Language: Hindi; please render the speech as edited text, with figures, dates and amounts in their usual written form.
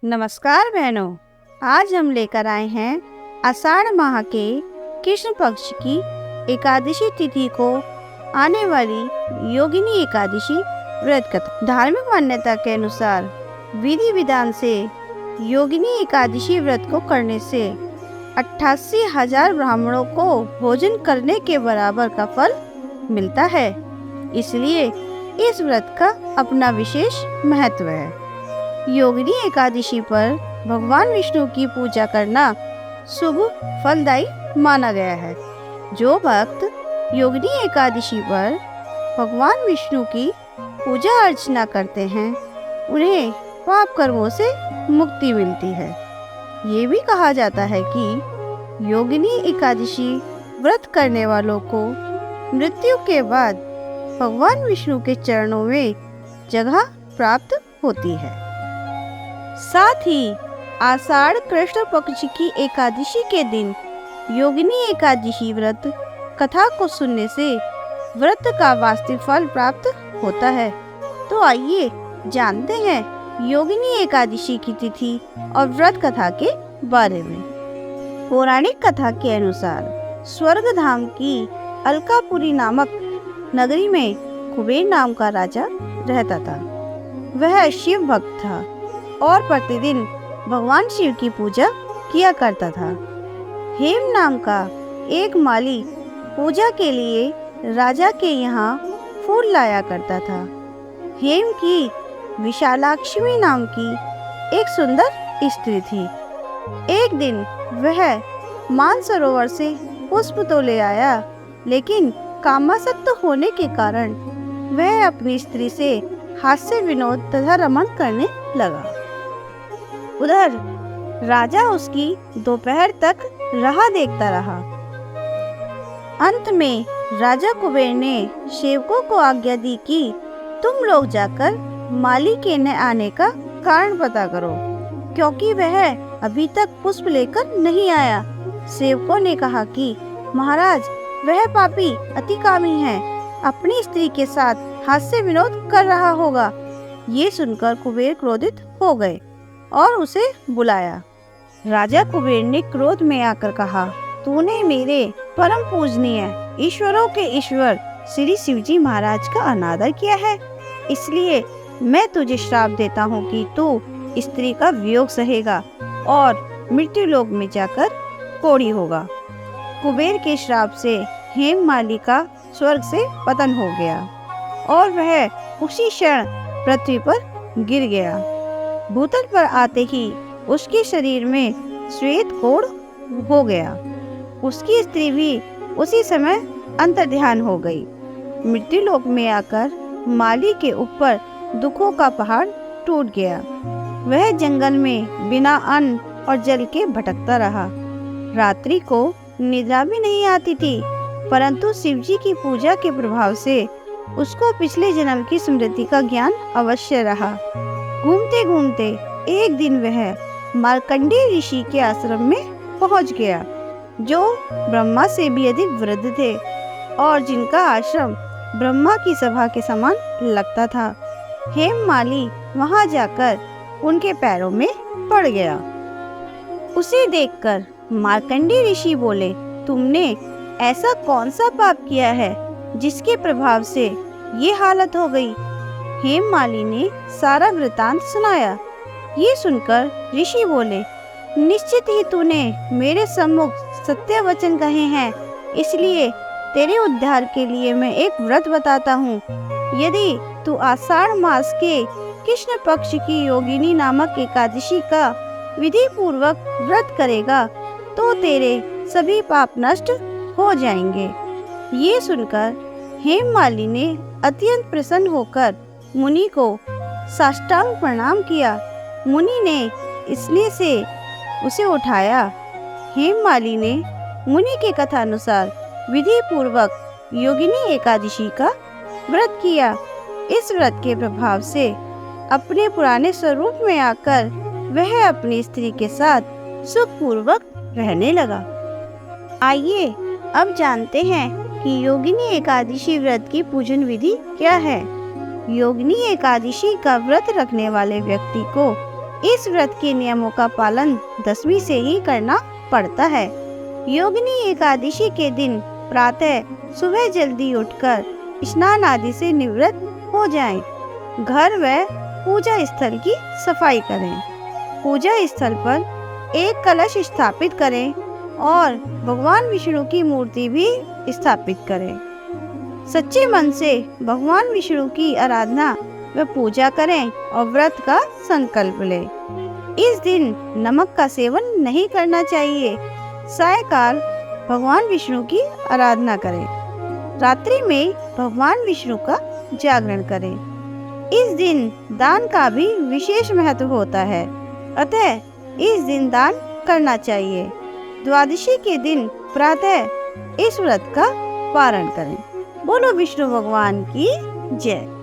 नमस्कार बहनों, आज हम लेकर आए हैं आषाढ़ माह के कृष्ण पक्ष की एकादशी तिथि को आने वाली योगिनी एकादशी व्रत कथा। धार्मिक मान्यता के अनुसार विधि विधान से योगिनी एकादशी व्रत को करने से 88,000 ब्राह्मणों को भोजन करने के बराबर का फल मिलता है। इसलिए इस व्रत का अपना विशेष महत्व है। योगिनी एकादशी पर भगवान विष्णु की पूजा करना शुभ फलदायी माना गया है। जो भक्त योगिनी एकादशी पर भगवान विष्णु की पूजा अर्चना करते हैं उन्हें पाप कर्मों से मुक्ति मिलती है। ये भी कहा जाता है कि योगिनी एकादशी व्रत करने वालों को मृत्यु के बाद भगवान विष्णु के चरणों में जगह प्राप्त होती है। साथ ही आषाढ़ कृष्ण पक्ष की एकादशी के दिन योगिनी एकादशी व्रत कथा को सुनने से व्रत का वास्तविक फल प्राप्त होता है। तो आइए जानते हैं योगिनी एकादशी की तिथि और व्रत कथा के बारे में। पौराणिक कथा के अनुसार स्वर्ग धाम की अलकापुरी नामक नगरी में कुबेर नाम का राजा रहता था। वह शिव भक्त था और प्रतिदिन भगवान शिव की पूजा किया करता था। हेम नाम का एक माली पूजा के लिए राजा के यहाँ फूल लाया करता था। हेम की विशालाक्ष्मी नाम की एक सुंदर स्त्री थी। एक दिन वह मानसरोवर से पुष्प तो ले आया, लेकिन कामासक्त होने के कारण वह अपनी स्त्री से हास्य विनोद तथा रमण करने लगा। उधर राजा उसकी दोपहर तक राह देखता रहा। अंत में राजा कुबेर ने सेवकों को आज्ञा दी कि तुम लोग जाकर माली के न आने का कारण पता करो, क्योंकि वह अभी तक पुष्प लेकर नहीं आया। सेवकों ने कहा कि महाराज, वह पापी अतिकामी है, अपनी स्त्री के साथ हास्य विनोद कर रहा होगा। ये सुनकर कुबेर क्रोधित हो गए और उसे बुलाया। राजा कुबेर ने क्रोध में आकर कहा, तूने मेरे परम पूजनीय ईश्वरों के ईश्वर श्री शिवजी महाराज का अनादर किया है, इसलिए मैं तुझे श्राप देता हूँ कि तू स्त्री का वियोग सहेगा और मृत्यु लोक में जाकर कोढ़ी होगा। कुबेर के श्राप से हेममाली का स्वर्ग से पतन हो गया और वह उसी क्षण पृथ्वी पर गिर गया। भूतल पर आते ही उसके शरीर में श्वेत कोढ़ हो गया। उसकी स्त्री भी उसी समय अंतर्ध्यान हो गई। मृत्यु लोक में आकर माली के ऊपर दुखों का पहाड़ टूट गया। वह जंगल में बिना अन्न और जल के भटकता रहा। रात्रि को निद्रा भी नहीं आती थी, परंतु शिवजी की पूजा के प्रभाव से उसको पिछले जन्म की स्मृति का ज्ञान अवश्य रहा। घूमते घूमते एक दिन वह मार्कंडेय ऋषि के आश्रम में पहुंच गया, जो ब्रह्मा से भी अधिक वृद्ध थे और जिनका आश्रम ब्रह्मा की सभा के समान लगता था। हेममाली वहां जाकर उनके पैरों में पड़ गया। उसे देखकर मार्कंडेय ऋषि बोले, तुमने ऐसा कौन सा पाप किया है जिसके प्रभाव से ये हालत हो गई? हेममाली ने सारा वृतांत सुनाया। ये सुनकर ऋषि बोले, निश्चित ही तूने मेरे सम्मुख सत्य वचन कहे हैं, इसलिए तेरे उद्धार के लिए मैं एक व्रत बताता हूँ। यदि तू आषाढ़ मास के कृष्ण पक्ष की योगिनी नामक एकादशी का विधि पूर्वक व्रत करेगा तो तेरे सभी पाप नष्ट हो जाएंगे। ये सुनकर हेममाली ने अत्यंत प्रसन्न होकर मुनि को साष्टांग प्रणाम किया। मुनि ने स्नेह से उसे उठाया। हेममाली ने मुनि के कथा अनुसार विधि पूर्वक योगिनी एकादशी का व्रत किया। इस व्रत के प्रभाव से अपने पुराने स्वरूप में आकर वह अपनी स्त्री के साथ सुखपूर्वक रहने लगा। आइए अब जानते हैं कि योगिनी एकादशी व्रत की पूजन विधि क्या है। योगिनी एकादशी का व्रत रखने वाले व्यक्ति को इस व्रत के नियमों का पालन दसवीं से ही करना पड़ता है। योगिनी एकादशी के दिन प्रातः सुबह जल्दी उठकर स्नान आदि से निवृत्त हो जाएं। घर व पूजा स्थल की सफाई करें। पूजा स्थल पर एक कलश स्थापित करें और भगवान विष्णु की मूर्ति भी स्थापित करें। सच्चे मन से भगवान विष्णु की आराधना व पूजा करें और व्रत का संकल्प लें। इस दिन नमक का सेवन नहीं करना चाहिए। सायकाल भगवान विष्णु की आराधना करें। रात्रि में भगवान विष्णु का जागरण करें। इस दिन दान का भी विशेष महत्व होता है, अतः इस दिन दान करना चाहिए। द्वादशी के दिन प्रातः इस व्रत का पारण करें। बोलो विष्णु भगवान की जय।